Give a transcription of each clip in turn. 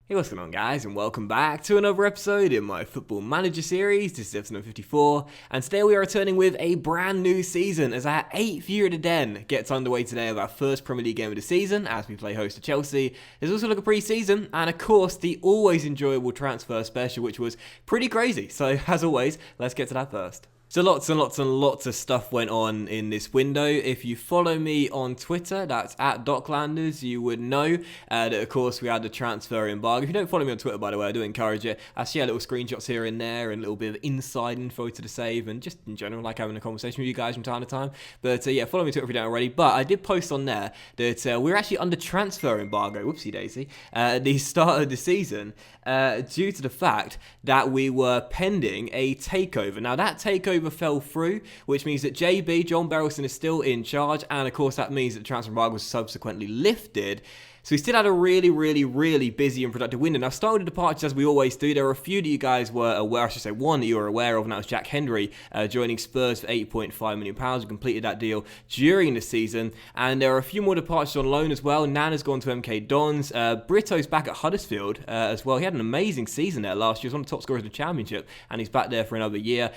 Hey, what's going on, guys, and welcome back to another episode in my Football Manager series. This is episode 54, and today we are returning with a brand new season as our 8th year at the Den gets underway today with our first Premier League game of the season as we play host to Chelsea. There's also like a pre-season, and of course the always enjoyable transfer special, which was pretty crazy. So as always, let's get to that first. So lots and lots and lots of stuff went on in this window. If you follow me on Twitter, that's at Docklanders, you would know that of course we had the transfer embargo. If you don't follow me on Twitter, by the way, I do encourage it. I share little screenshots here and there and a little bit of inside info to the save and just in general like having a conversation with you guys from time to time. But yeah, follow me on Twitter if you don't already. But I did post on there that we're actually under transfer embargo, whoopsie daisy, at the start of the season due to the fact that we were pending a takeover. Now that takeover fell through, which means that JB, John Berylson, is still in charge, and of course that means that the transfer embargo was subsequently lifted. So we still had a really busy and productive window. Now, starting with departures as we always do, there were a few that you guys were aware, I should say one that you were aware of, and that was Jack Hendry joining Spurs for £8.5 million. We completed that deal during the season, and there are a few more departures on loan as well. Nana's gone to MK Dons. Brito's back at Huddersfield as well. He had an amazing season there last year. He was one of the top scorers of the Championship, and he's back there for another year.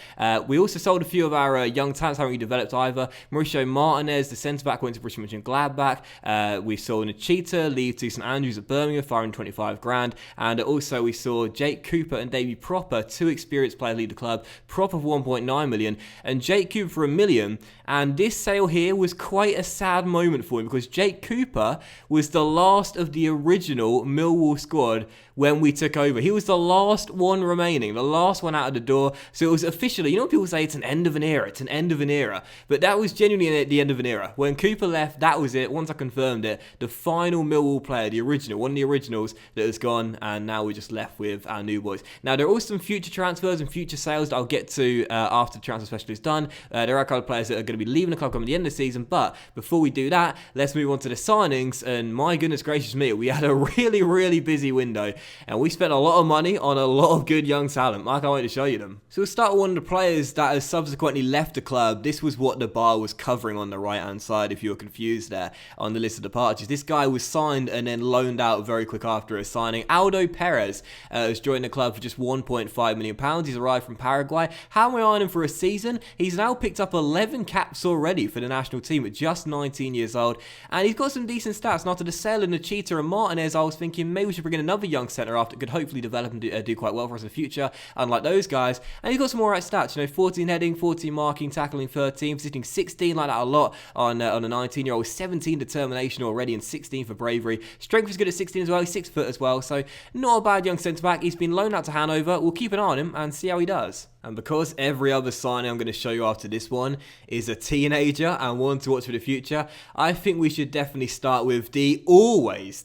We also sold a few of our young talents, haven't really developed either. Mauricio Martinez, the centre-back, went to Borussia Mönchengladbach. We sold Nachita, to St Andrews at Birmingham, firing 25 grand, and also we saw Jake Cooper and Davy Proper, two experienced players, lead the club. Proper for 1.9 million and Jake Cooper for $1 million. And this sale here was quite a sad moment for him because Jake Cooper was the last of the original Millwall squad when we took over. He was the last one remaining, the last one out of the door. So it was officially, you know when people say it's an end of an era, it's an end of an era, but that was genuinely the end of an era. When Cooper left, that was it. Once I confirmed it, the final Millwall player, the original, one of the originals that has gone, and now we're just left with our new boys. Now there are also some future transfers and future sales that I'll get to after the transfer special is done. There are a couple of players that are going to be leaving the club coming at the end of the season, but before we do that, let's move on to the signings. And my goodness gracious me, we had a really busy window, and we spent a lot of money on a lot of good young talent. I can't wait to show you them. So we'll start with one of the players that has subsequently left the club. This was what the bar was covering on the right hand side if you were confused there on the list of departures. This guy was signed and then loaned out very quick after his signing. Aldo Perez has joined the club for just £1.5 million. He's arrived from Paraguay. How am I on him for a season? He's now picked up 11 caps already for the national team at just 19 years old, and he's got some decent stats. And after the sale of Nachita and Martinez, I was thinking maybe we should bring in another young centre after that could hopefully develop and do quite well for us in the future, unlike those guys. And he's got some alright stats, 14 heading, 14 marking, tackling 13, sitting 16, like that a lot on a 19-year-old, 17 determination already and 16 for bravery. Strength is good at 16 as well, he's 6 foot as well, so not a bad young centre-back. He's been loaned out to Hanover. We'll keep an eye on him and see how he does. And because every other signing I'm going to show you after this one is a teenager and one to watch for the future, I think we should definitely start with the always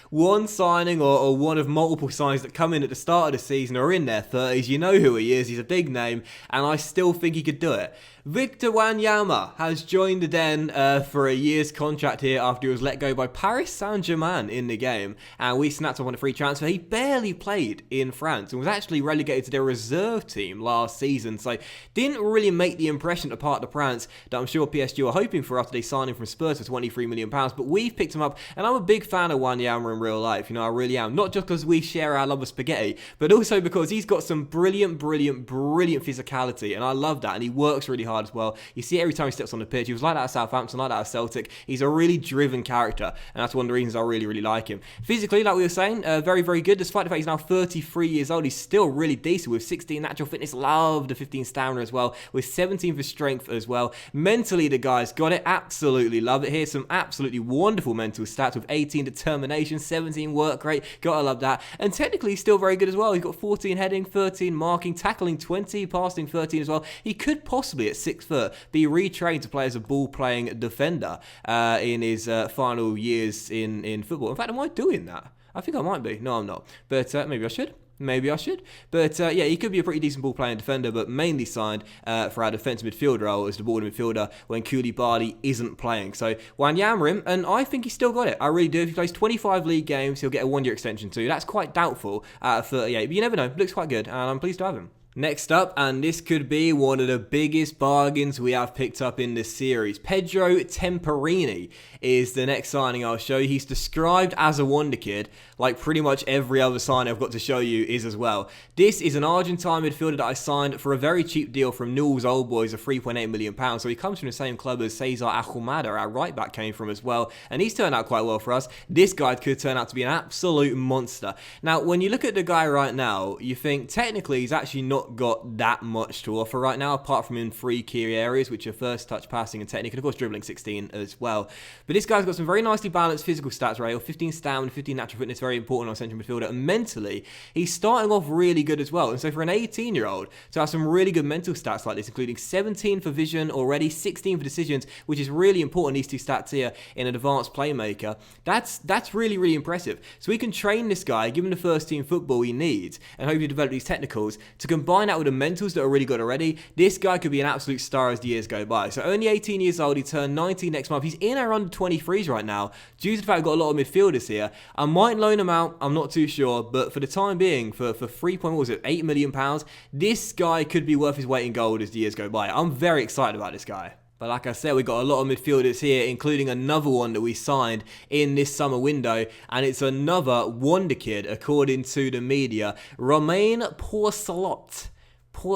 one signing or one of multiple signings that come in at the start of the season or in their 30s. You know who he is. He's a big name, and I still think he could do it. Victor Wanyama has joined the Den for a year's contract here after he was let go by Paris Saint-Germain in the game, and we snapped up on a free transfer. He barely played in France and was actually relegated to their reserve team last season, so didn't really make the impression to part of France that I'm sure PSG were hoping for after they signed him from Spurs for £23 million. But we've picked him up, and I'm a big fan of Wanyama in real life. I really am. Not just because we share our love of spaghetti, but also because he's got some brilliant physicality, and I love that, and he works really hard as well. You see it every time he steps on the pitch. He was like that at Southampton, like that at Celtic. He's a really driven character, and that's one of the reasons I really like him. Physically, like we were saying, very good. Despite the fact he's now 33 years old, he's still really decent with 16 natural fitness. Love the 15 stamina as well, with 17 for strength as well. Mentally, the guy's got it. Absolutely love it. Here's some absolutely wonderful mental stats with 18 determination, 17 work rate. Gotta love that. And technically, he's still very good as well. He's got 14 heading, 13 marking, tackling 20, passing 13 as well. He could possibly at 6 foot be retrained to play as a ball-playing defender in his final years in football. In fact, am I doing that? I think I might be. No, I'm not. But maybe I should. But yeah, he could be a pretty decent ball-playing defender, but mainly signed for our defensive midfielder role as the border midfielder when Koulibaly isn't playing. So Wanyama, and I think he's still got it. I really do. If he plays 25 league games, he'll get a 1-year extension too. That's quite doubtful at 38, but you never know. Looks quite good, and I'm pleased to have him. Next up, and this could be one of the biggest bargains we have picked up in this series, Pedro Temperini is the next signing I'll show you. He's described as a wonder kid, like pretty much every other sign I've got to show you is as well. This is an Argentine midfielder that I signed for a very cheap deal from Newell's Old Boys of £3.8 million. So he comes from the same club as Cesar Ahumada, our right back, came from as well, and he's turned out quite well for us. This guy could turn out to be an absolute monster. Now, when you look at the guy right now, you think technically he's actually not got that much to offer right now, apart from in three key areas, which are first touch, passing, and technique, and of course dribbling 16 as well. But this guy's got some very nicely balanced physical stats, right? 15 stamina, 15 natural fitness, very important on central midfielder. And mentally, he's starting off really good as well. And so for an 18-year-old to have some really good mental stats like this, including 17 for vision already, 16 for decisions, which is really important, these two stats here in an advanced playmaker, that's really, really impressive. So we can train this guy, give him the first team football he needs, and hopefully develop these technicals to combine that with the mentals that are really good already. This guy could be an absolute star as the years go by. So only 18 years old, he turned 19 next month. He's in our under 23s right now. Due to the fact we've got a lot of midfielders here, I might loan him out, I'm not too sure, but for the time being, for £8 million, this guy could be worth his weight in gold as the years go by. I'm very excited about this guy. But like I said, we got a lot of midfielders here, including another one that we signed in this summer window, and it's another wonder kid, according to the media, Romain Porcelot. I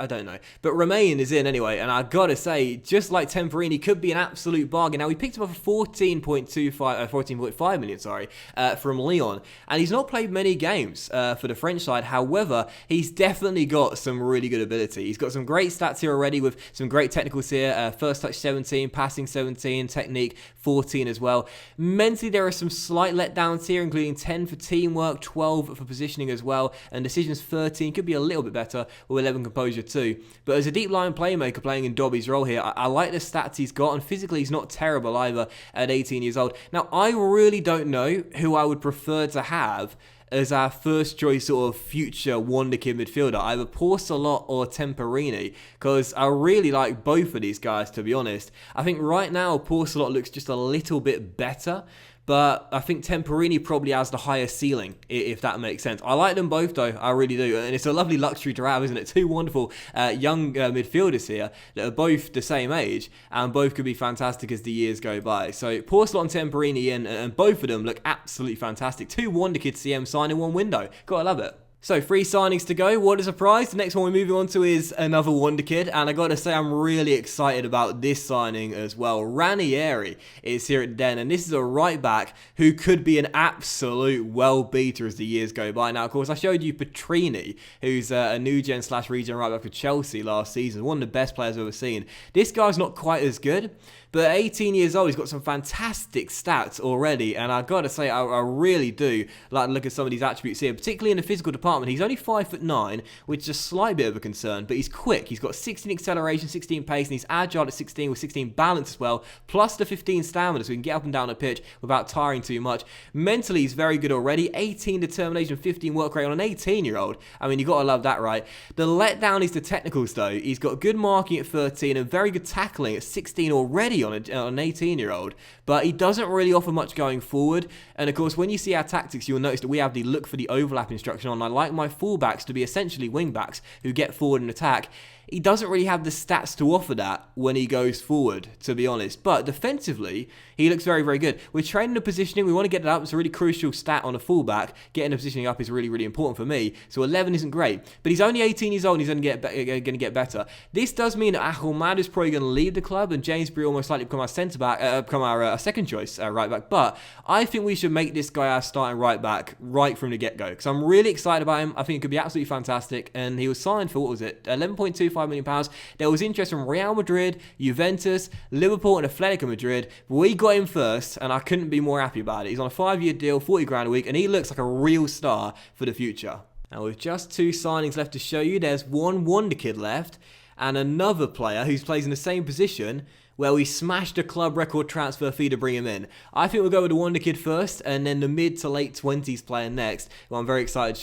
don't know. But Romain is in anyway, and I gotta say, just like Temperini, could be an absolute bargain. Now, we picked him up for 14.5 million, from Lyon, and he's not played many games for the French side. However, he's definitely got some really good ability. He's got some great stats here already with some great technicals here. First touch 17, passing 17, technique 14 as well. Mentally, there are some slight letdowns here, including 10 for teamwork, 12 for positioning as well, and decisions 13. Could be a little bit better with 11 composure too. But as a deep line playmaker playing in Dobby's role here, I like the stats he's got, and physically he's not terrible either at 18 years old. Now, I really don't know who I would prefer to have as our first choice sort of future wonder kid midfielder, either Porcelot or Temperini, because I really like both of these guys, to be honest. I think right now Porcelot looks just a little bit better, but I think Temperini probably has the higher ceiling, if that makes sense. I like them both, though. I really do. And it's a lovely luxury to have, isn't it? Two wonderful young midfielders here that are both the same age, and both could be fantastic as the years go by. So Porcelot and Temperini in, and both of them look absolutely fantastic. Two wonder kid CM signed in one window. Gotta love it. So 3 signings to go. What a surprise. The next one we're moving on to is another wonder kid, and I gotta say I'm really excited about this signing as well. Ranieri is here at the Den, and this is a right back who could be an absolute well beater as the years go by. Now, of course, I showed you Petrini, who's a new gen / regen right back for Chelsea last season, one of the best players I've ever seen. This guy's not quite as good, but at 18 years old, he's got some fantastic stats already, and I gotta say, I really do like to look at some of these attributes here, particularly in the physical department. He's only 5'9", which is a slight bit of a concern, but he's quick. He's got 16 acceleration, 16 pace, and he's agile at 16 with 16 balance as well, plus the 15 stamina, so he can get up and down the pitch without tiring too much. Mentally, he's very good already. 18 determination, 15 work rate on an 18-year-old. I mean, you gotta love that, right? The letdown is the technicals, though. He's got good marking at 13 and very good tackling at 16 already on an 18-year-old, but he doesn't really offer much going forward. And of course, when you see our tactics, you'll notice that we have the look for the overlap instruction on. I like my fullbacks to be essentially wing-backs who get forward and attack. He doesn't really have the stats to offer that when he goes forward, to be honest. But defensively, he looks very, very good. We're training the positioning. We want to get it up. It's a really crucial stat on a fullback. Getting the positioning up is really, really important for me. So 11 isn't great. But he's only 18 years old and he's going to get better. This does mean that Ahumad is probably going to leave the club and James Bree almost likely become our centre-back, become our second choice right-back. But I think we should make this guy our starting right-back right from the get-go. Because I'm really excited about him. I think it could be absolutely fantastic. And he was signed for, what was it, £11.25 million. There was interest from Real Madrid, Juventus, Liverpool and Atletico Madrid, but we got him first and I couldn't be more happy about it. He's on a 5-year deal, 40 grand a week, and he looks like a real star for the future. Now, with just 2 signings left to show you, there's one wonder kid left and another player who plays in the same position where we smashed a club record transfer fee to bring him in. I think we'll go with the wonder kid first, and then the mid to late 20s player next, who I'm very excited to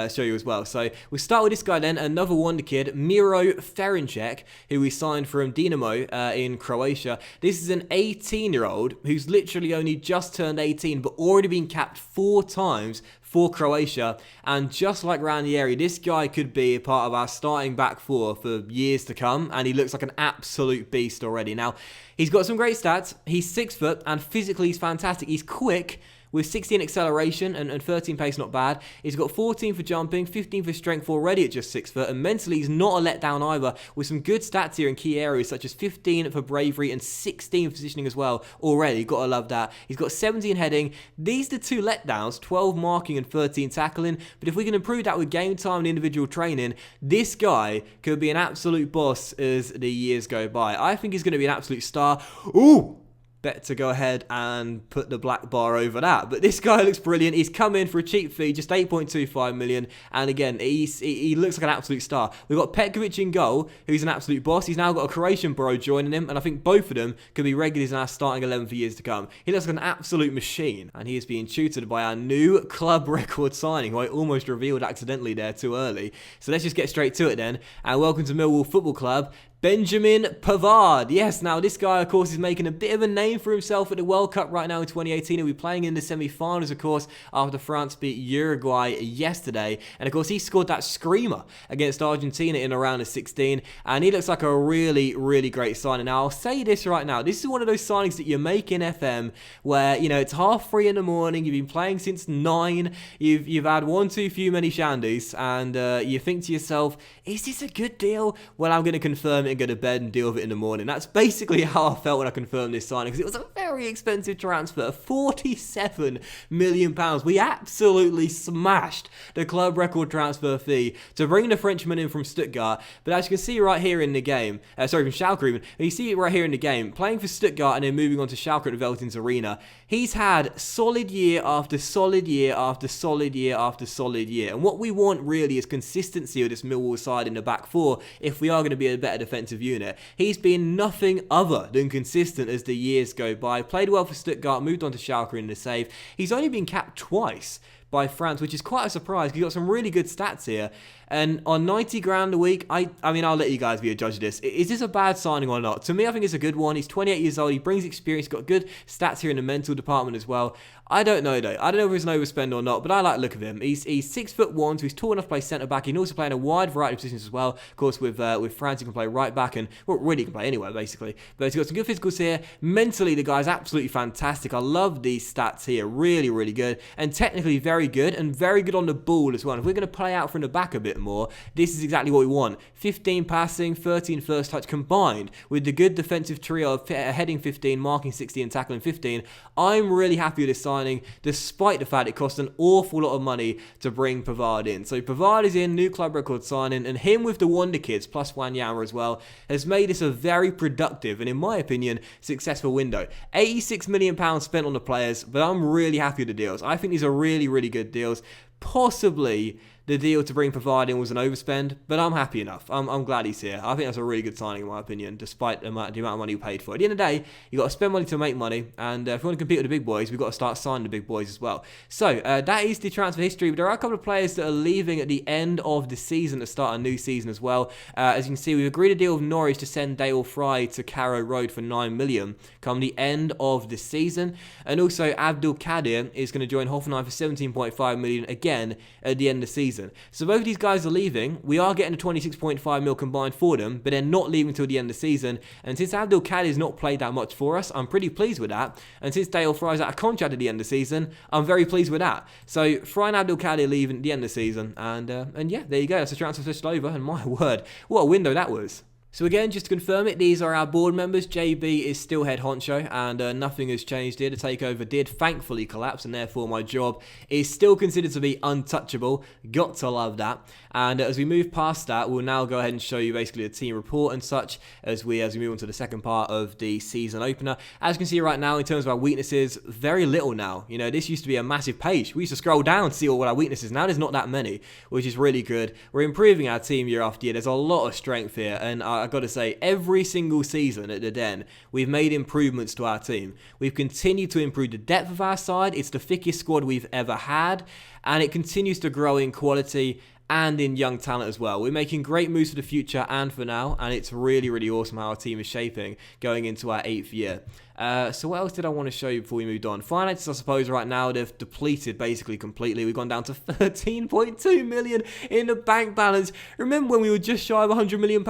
show you as well. So we'll start with this guy then, another wonder kid, Miro Ferencek, who we signed from Dinamo in Croatia. This is an 18-year-old who's literally only just turned 18, but already been capped 4 times for Croatia. And just like Ranieri, this guy could be a part of our starting back four for years to come, and he looks like an absolute beast already. Now, he's got some great stats. He's 6 foot, and physically he's fantastic. He's quick, with 16 acceleration and 13 pace, not bad. He's got 14 for jumping, 15 for strength already at just 6 foot, and mentally he's not a letdown either, with some good stats here in key areas such as 15 for bravery and 16 for positioning as well already. Gotta love that. He's got 17 heading. These are the 2 letdowns, 12 marking and 13 tackling, but if we can improve that with game time and individual training, this guy could be an absolute boss as the years go by. I think he's going to be an absolute star. Ooh! Better go ahead and put the black bar over that. But this guy looks brilliant. He's come in for a cheap fee, just 8.25 million. And again, he looks like an absolute star. We've got Petkovic in goal, who's an absolute boss. He's now got a Croatian bro joining him. And I think both of them could be regulars in our starting 11 for years to come. He looks like an absolute machine. And he is being tutored by our new club record signing, who I almost revealed accidentally there too early. So let's just get straight to it then. And welcome to Millwall Football Club, Benjamin Pavard. Yes, now this guy, of course, is making a bit of a name for himself at the World Cup right now in 2018. He'll be playing in the semi-finals, of course, after France beat Uruguay yesterday. And, of course, he scored that screamer against Argentina in a round of 16. And he looks like a really, really great signing. Now, I'll say this right now. This is one of those signings that you make in FM where, you know, it's 3:30 in the morning. You've been playing since 9. You've had one too few many shandies. And you think to yourself, is this a good deal? Well, I'm going to confirm it and go to bed and deal with it in the morning. That's basically how I felt when I confirmed this signing, because it was a very expensive transfer, £47 million. We absolutely smashed the club record transfer fee to bring the Frenchman in from Stuttgart. But as you can see right here in the game, from Schalke even, you see it right here in the game, playing for Stuttgart and then moving on to Schalke at the Veltins Arena, he's had solid year after solid year after solid year after solid year. And what we want really is consistency of this Millwall side in the back four if we are going to be a better defensive unit. He's been nothing other than consistent as the years go by. Played well for Stuttgart, moved on to Schalke in the save. He's only been capped twice by France, which is quite a surprise. He's got some really good stats here. And on 90 grand a week, I mean, I'll let you guys be a judge of this. Is this a bad signing or not? To me, I think it's a good one. He's 28 years old. He brings experience. He's got good stats here in the mental department as well. I don't know, though. I don't know if it's an overspend or not, but I like the look of him. He's 6'1", so he's tall enough to play centre-back. He can also play in a wide variety of positions as well. Of course, with France, he can play right-back and, well, really he can play anywhere, basically. But he's got some good physicals here. Mentally, the guy's absolutely fantastic. I love these stats here. Really, really good. And technically very good, and very good on the ball as well. And if we're going to play out from the back a bit more, this is exactly what we want. 15 passing, 13 first touch, combined with the good defensive trio of heading 15, marking 16, and tackling 15. I'm really happy with this signing, despite the fact it cost an awful lot of money to bring Pavard in. So Pavard is in, new club record signing, and him with the Wonder Kids, plus Wanyama as well, has made this a very productive and, in my opinion, successful window. £86 million spent on the players, but I'm really happy with the deals. I think these are really, really good deals. Possibly the deal to bring Pavard in was an overspend, but I'm happy enough. I'm glad he's here. I think that's a really good signing in my opinion, despite the amount of money you paid for it. At the end of the day, you've got to spend money to make money, and if you want to compete with the big boys, we've got to start signing the big boys as well. So that is the transfer history, but there are a couple of players that are leaving at the end of the season to start a new season as well. As you can see, we've agreed a deal with Norwich to send Dale Fry to Carrow Road for $9 million come the end of the season, and also Abdul Kadir is going to join Hoffenheim for $17.5 million again at the end of the season. So both of these guys are leaving. We are getting a 26.5 mil combined for them, but they're not leaving until the end of the season. And since Abdul Kadir has not played that much for us, I'm pretty pleased with that. And since Dale Fry's out of contract at the end of the season, I'm very pleased with that. So Fry and Abdul Kadir leaving at the end of the season, and yeah, there you go. That's the transfer switched over, and my word, what a window that was. So again, just to confirm it, these are our board members. JB is still head honcho, and nothing has changed here. The takeover did thankfully collapse, and therefore my job is still considered to be untouchable. Got to love that. And as we move past that, we'll now go ahead and show you basically the team report and such as we move on to the second part of the season opener. As you can see right now, in terms of our weaknesses, very little now. You know, this used to be a massive page. We used to scroll down to see all our weaknesses. Now there's not that many, which is really good. We're improving our team year after year. There's a lot of strength here, and I've got to say, every single season at the Den, we've made improvements to our team. We've continued to improve the depth of our side. It's the thickest squad we've ever had, and it continues to grow in quality and in young talent as well. We're making great moves for the future and for now, and it's really, really awesome how our team is shaping going into our 8th year. So what else did I want to show you before we moved on? Finances, I suppose, right now, they've depleted basically completely. We've gone down to 13.2 million in the bank balance. Remember when we were just shy of £100 million?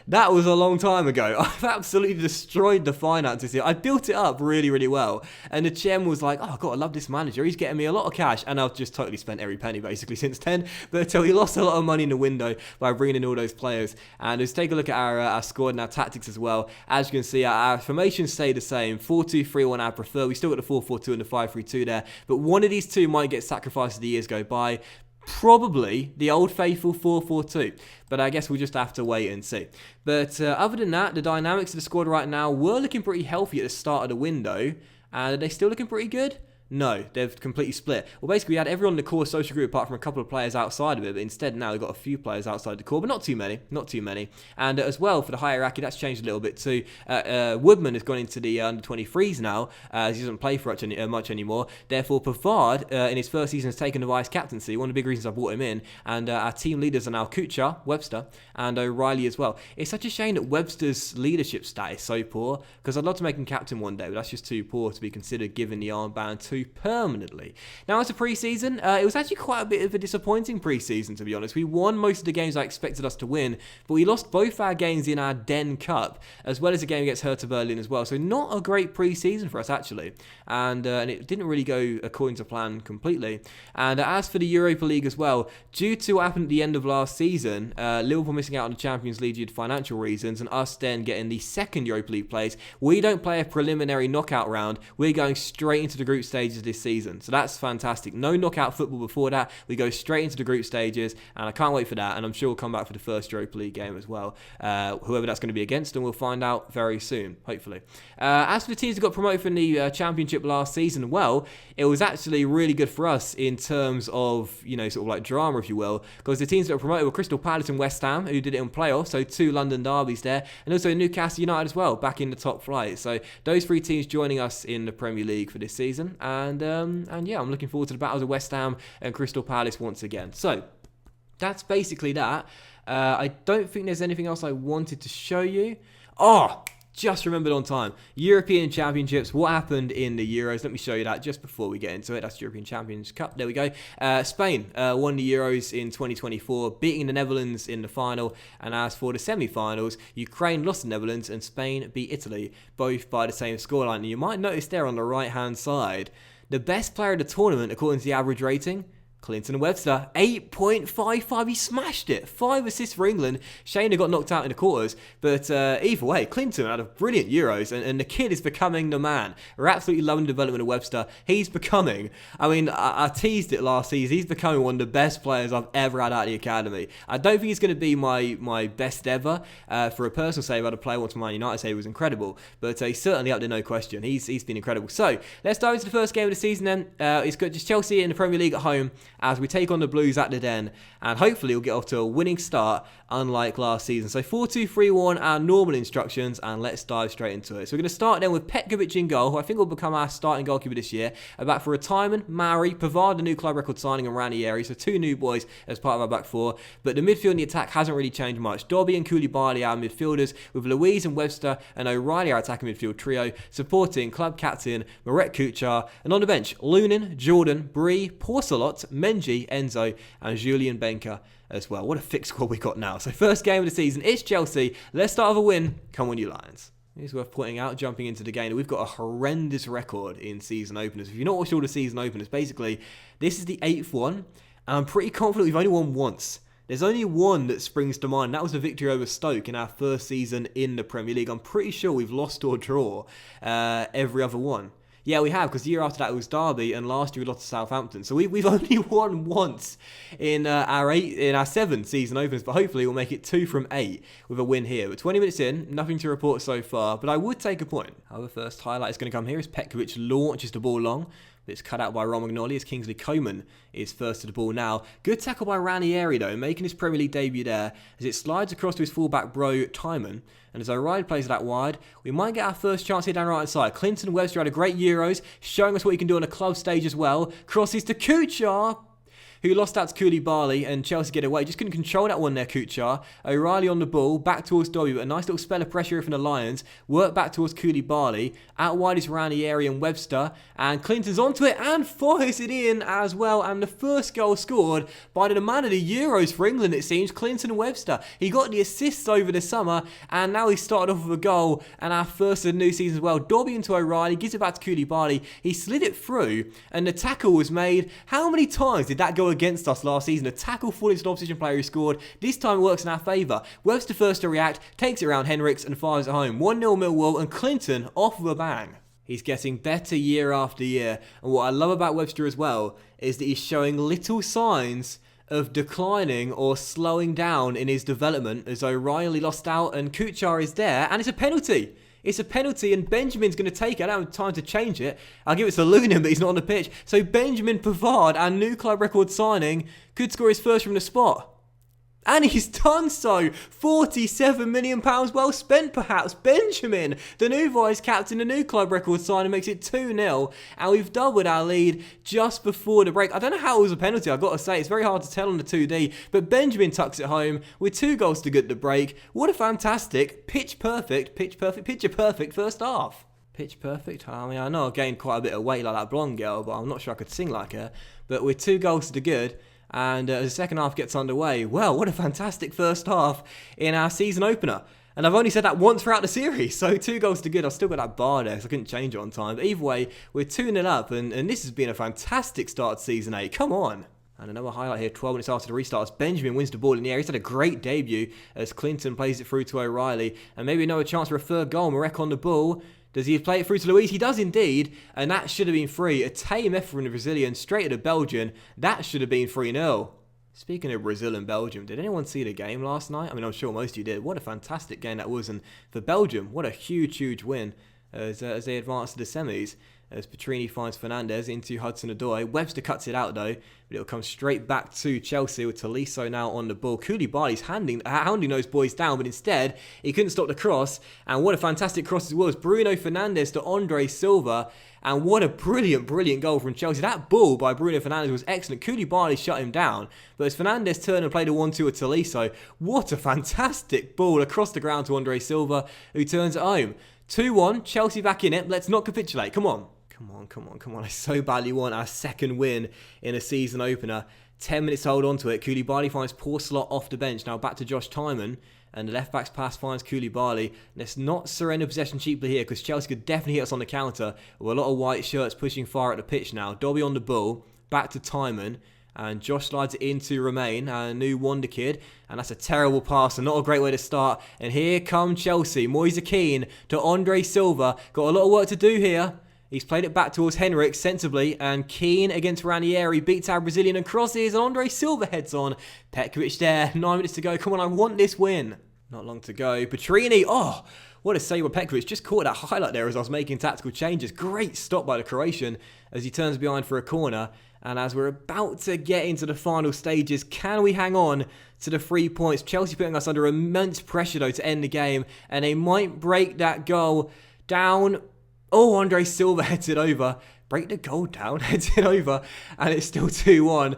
That was a long time ago. I've absolutely destroyed the finances here. I built it up really, really well. And the chairman was like, oh, God, I love this manager. He's getting me a lot of cash. And I've just totally spent every penny basically since then. But we lost a lot of money in the window by bringing in all those players. And let's take a look at our squad and our tactics as well. As you can see, our formations stay the same. 4-2-3-1 I prefer. We still got the 4-4-2 and the 5-3-2 there. But one of these two might get sacrificed as the years go by. Probably the old faithful 4-4-2, but I guess we'll just have to wait and see. But other than that, the dynamics of the squad right now were looking pretty healthy at the start of the window, and are they still looking pretty good? No, they've completely split. Well, basically, we had everyone in the core social group apart from a couple of players outside of it, but instead now we've got a few players outside the core, but not too many. And as well, for the hierarchy, that's changed a little bit too. Woodman has gone into the under-23s now, as he doesn't play for much anymore. Therefore, Pavard, in his first season, has taken the vice-captaincy, one of the big reasons I brought him in. And our team leaders are now Kuchar, Webster, and O'Reilly as well. It's such a shame that Webster's leadership stat is so poor, because I'd love to make him captain one day, but that's just too poor to be considered given the armband too permanently. Now, as a pre-season, it was actually quite a bit of a disappointing pre-season, to be honest. We won most of the games I expected us to win, but we lost both our games in our Den Cup, as well as a game against Hertha Berlin as well. So not a great pre-season for us, actually. And it didn't really go according to plan completely. And as for the Europa League as well, due to what happened at the end of last season, Liverpool missing out on the Champions League due to financial reasons, and us then getting the second Europa League place, we don't play a preliminary knockout round. We're going straight into the group stages this season. So that's fantastic. No knockout football before that. We go straight into the group stages, and I can't wait for that. And I'm sure we'll come back for the first Europa League game as well. Whoever that's going to be against, and we'll find out very soon, hopefully. As for the teams that got promoted from the Championship last season, well, it was actually really good for us in terms of, sort of like drama, if you will, because the teams that were promoted were Crystal Palace and West Ham, who did it in playoffs, so 2 London derbies there, and also Newcastle United as well, back in the top flight. So those 3 teams joining us in the Premier League for this season, and yeah, I'm looking forward to the battles of West Ham and Crystal Palace once again. So that's basically that. I don't think there's anything else I wanted to show you. Oh, just remembered on time. European Championships, what happened in the Euros? Let me show you that just before we get into it. That's European Champions Cup. There we go. Spain won the Euros in 2024, beating the Netherlands in the final. And as for the semi-finals, Ukraine lost the Netherlands and Spain beat Italy, both by the same scoreline. And you might notice there on the right-hand side, the best player of the tournament, according to the average rating, Clinton Webster, 8.55. He smashed it. 5 assists for England. Shayna got knocked out in the quarters. But either way, Clinton had a brilliant Euros. And the kid is becoming the man. We're absolutely loving the development of Webster. He's becoming, I teased it last season. He's becoming one of the best players I've ever had out of the academy. I don't think he's going to be my best ever. For a personal save, I had a player once from Man United say he was incredible. But he's certainly up there, no question. He's been incredible. So, let's dive into the first game of the season then. It's got just Chelsea in the Premier League at home, as we take on the Blues at the Den, and hopefully we'll get off to a winning start unlike last season. So 4-2-3-1, our normal instructions, and let's dive straight into it. So we're going to start then with Petkovic in goal, who I think will become our starting goalkeeper this year. Back for retirement, Mauri, Pavard, the new club record signing, and Ranieri, so 2 new boys as part of our back 4. But the midfield and the attack hasn't really changed much. Dobby and Koulibaly are midfielders, with Louise and Webster and O'Reilly our attacking midfield trio, supporting club captain Marek Kuchar, and on the bench, Lunin, Jordan, Bree, Porcelot, Menji, Enzo, and Julian Benker as well. What a fixed squad we got now. So first game of the season, it's Chelsea. Let's start with a win. Come on, you Lions. It's worth pointing out, jumping into the game, we've got a horrendous record in season openers. If you've not watched all the season openers, basically, this is the 8th one, and I'm pretty confident we've only won once. There's only one that springs to mind. That was the victory over Stoke in our first season in the Premier League. I'm pretty sure we've lost or draw every other one. Yeah, we have, because the year after that it was Derby, and last year we lost to Southampton. So we've only won once in our 7 season opens, but hopefully we'll make it 2 from 8 with a win here. But 20 minutes in, nothing to report so far, but I would take a point. Our first highlight is going to come here as Petkovic launches the ball long. It's cut out by Romagnoli as Kingsley Coman is first to the ball now. Good tackle by Ranieri though, making his Premier League debut there as it slides across to his fullback bro Timon. And as O'Reilly plays it out wide, we might get our first chance here down the right side. Clinton Webster had a great Euros, showing us what he can do on a club stage as well. Crosses to Kuchar. who lost out to Koulibaly, and Chelsea get away. Just couldn't control that one there, Kuchar. O'Reilly on the ball, back towards Dobby, but a nice little spell of pressure from the Lions. Work back towards Koulibaly. Out wide is Ranieri and Webster, and Clinton's onto it and fires it in as well. And the first goal scored by the man of the Euros for England, it seems, Clinton Webster. He got the assists over the summer, and now he started off with a goal, and our first of the new season as well. Dobby into O'Reilly, gives it back to Koulibaly. He slid it through, and the tackle was made. How many times did that go against us last season? A tackle falling to an opposition player who scored. This time it works in our favour. Webster first to react, takes it around Henriks and fires it home. 1-0 Millwall, and Clinton off with a bang. He's getting better year after year, and what I love about Webster as well is that he's showing little signs of declining or slowing down in his development, as O'Reilly lost out and Kuchar is there, and it's a penalty. It's a penalty, and Benjamin's going to take it. I don't have time to change it. I'll give it to Lunin, but he's not on the pitch. So Benjamin Pavard, our new club record signing, could score his first from the spot. And he's done so. £47 million well spent, perhaps. Benjamin, the new vice captain, the new club record signing, makes it 2-0. And we've doubled our lead just before the break. I don't know how it was a penalty, I've got to say. It's very hard to tell on the 2D. But Benjamin tucks it home with 2 goals to good the break. What a fantastic, picture perfect first half. Pitch perfect? I mean, I know I gained quite a bit of weight like that blonde girl, but I'm not sure I could sing like her. But with 2 goals to good, and as the second half gets underway, well, what a fantastic first half in our season opener. And I've only said that once throughout the series, so 2 goals to good. I've still got that bar there, so I couldn't change it on time. But either way, we're 2-0 up, and this has been a fantastic start to Season 8. Come on. And another highlight here, 12 minutes after the restart, as Benjamin wins the ball in the air. He's had a great debut as Clinton plays it through to O'Reilly. And maybe another chance for a third goal. Marek on the ball. Does he play it through to Luis? He does indeed, and that should have been free. A tame effort from the Brazilian, straight at the Belgian. That should have been 3-0. Speaking of Brazil and Belgium, did anyone see the game last night? I mean, I'm sure most of you did. What a fantastic game that was, and for Belgium, what a huge win as they advance to the semis. As Petrini finds Fernandes into Hudson-Odoi. Webster cuts it out though, but it'll come straight back to Chelsea with Tolisso now on the ball. Koulibaly's hounding those boys down, but instead he couldn't stop the cross. And what a fantastic cross as well as Bruno Fernandes to Andre Silva. And what a brilliant goal from Chelsea. That ball by Bruno Fernandes was excellent. Koulibaly shut him down, but as Fernandes turned and played a 1-2 with Tolisso, what a fantastic ball across the ground to Andre Silva, who turns it home. 2-1, Chelsea back in it. Let's not capitulate. Come on. I so badly want our second win in a season opener. 10 minutes to hold on to it. Koulibaly finds Porcelot off the bench. Now back to Josh Tymon. And the left-back's pass finds Koulibaly. Let's not surrender possession cheaply here, because Chelsea could definitely hit us on the counter. With a lot of white shirts pushing far at the pitch now. Dobby on the ball. Back to Tymon. And Josh slides it into Romain, a new wonder kid. And that's a terrible pass and not a great way to start. And here come Chelsea. Moise Keane to Andre Silva. Got a lot of work to do here. He's played it back towards Henrik sensibly, and Keane against Ranieri beats our Brazilian and crosses, and Andre Silva heads on. Petkovic there, 9 minutes to go. Come on, I want this win. Not long to go. Petrini, oh, what a save by Petkovic. Just caught that highlight there as I was making tactical changes. Great stop by the Croatian as he turns behind for a corner. And as we're about to get into the final stages, can we hang on to the 3 points? Chelsea putting us under immense pressure though to end the game, and they might break that goal down. Oh, Andre Silva heads it over. Break the goal down, heads it over, and it's still 2-1.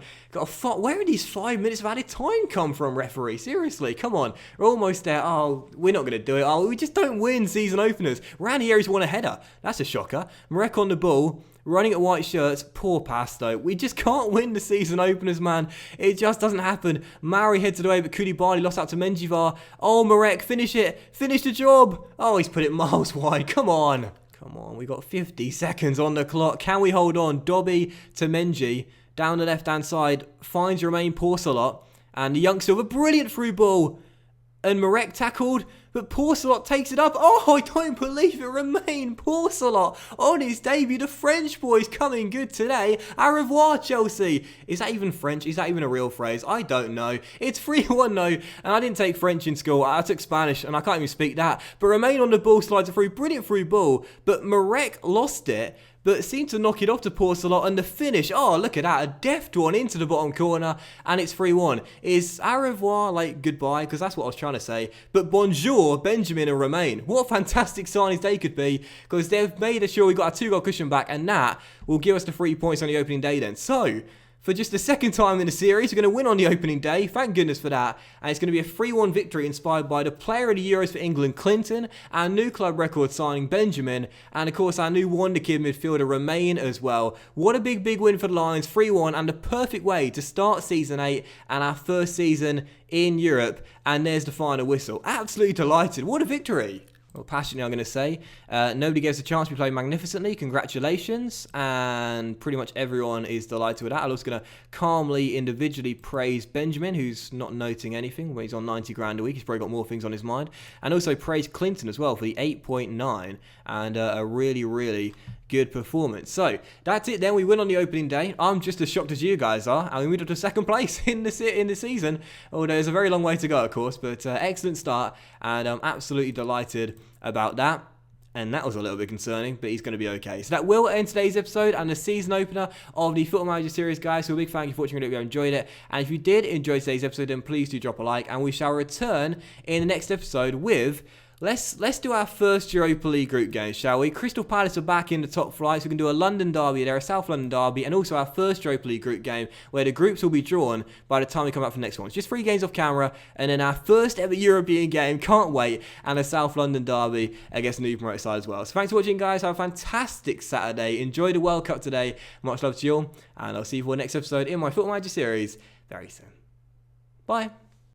Where are these 5 minutes of added time come from, referee? Seriously, come on. We're almost there. Oh, we're not going to do it. Oh, we just don't win season openers. Ranieri's won a header. That's a shocker. Marek on the ball, running at white shirts. Poor pass, though. We just can't win the season openers, man. It just doesn't happen. Mauri heads it away, but Koulibaly lost out to Menjivar. Oh, Marek, finish it. Finish the job. Oh, he's put it miles wide. Come on. We got 50 seconds on the clock. Can we hold on? Dobby to Menji. Down the left-hand side. Finds Romain Porcelot. And the youngster with a brilliant through ball. And Marek tackled. But Porcelot takes it up. Oh, I don't believe it. Romain Porcelot on his debut. The French boy's coming good today. Au revoir, Chelsea. Is that even French? Is that even a real phrase? I don't know. It's 3-1 though. And I didn't take French in school. I took Spanish and I can't even speak that. But Romain on the ball slides it through. Brilliant through ball. But Marek lost it, but seemed to knock it off to Porcelot, and the finish, oh, look at that, a deft one into the bottom corner, and it's 3-1. Is au revoir, like, goodbye, because that's what I was trying to say, but bonjour, Benjamin and Romain. What fantastic signings they could be, because they've made sure we got a 2-goal cushion back, and that will give us the 3 points on the opening day then. So, for just the second time in the series. We're going to win on the opening day, thank goodness for that, and it's going to be a 3-1 victory inspired by the player of the Euros for England, Clinton, our new club record signing, Benjamin, and of course our new wonder kid midfielder, Romain, as well. What a big win for the Lions, 3-1, and the perfect way to start Season 8 and our first season in Europe, and there's the final whistle. Absolutely delighted, what a victory! Well, passionately, I'm going to say. Nobody gave us a chance. We played magnificently. Congratulations. And pretty much everyone is delighted with that. I'm also going to calmly, individually praise Benjamin, who's not noting anything. He's on 90 grand a week. He's probably got more things on his mind. And also praise Clinton as well for the 8.9 and a really good performance. So that's it then. We win on the opening day. I'm just as shocked as you guys are, and we moved up to second place in the season, although there's a very long way to go, of course, but excellent start, and I'm absolutely delighted about that. And that was a little bit concerning, but he's going to be okay. So that will end today's episode and the season opener of the Football Manager series, guys. So a big thank you for watching it if you enjoyed it. And if you did enjoy today's episode, then please do drop a like. And we shall return in the next episode with... Let's do our first Europa League group game, shall we? Crystal Palace are back in the top flight, so we can do a London derby there, a South London derby, and also our first Europa League group game, where the groups will be drawn by the time we come out for the next one. It's just 3 games off camera, and then our first ever European game, can't wait, and a South London derby against the new promoted side as well. So thanks for watching, guys. Have a fantastic Saturday. Enjoy the World Cup today. Much love to you all, and I'll see you for the next episode in my Football Manager series very soon. Bye.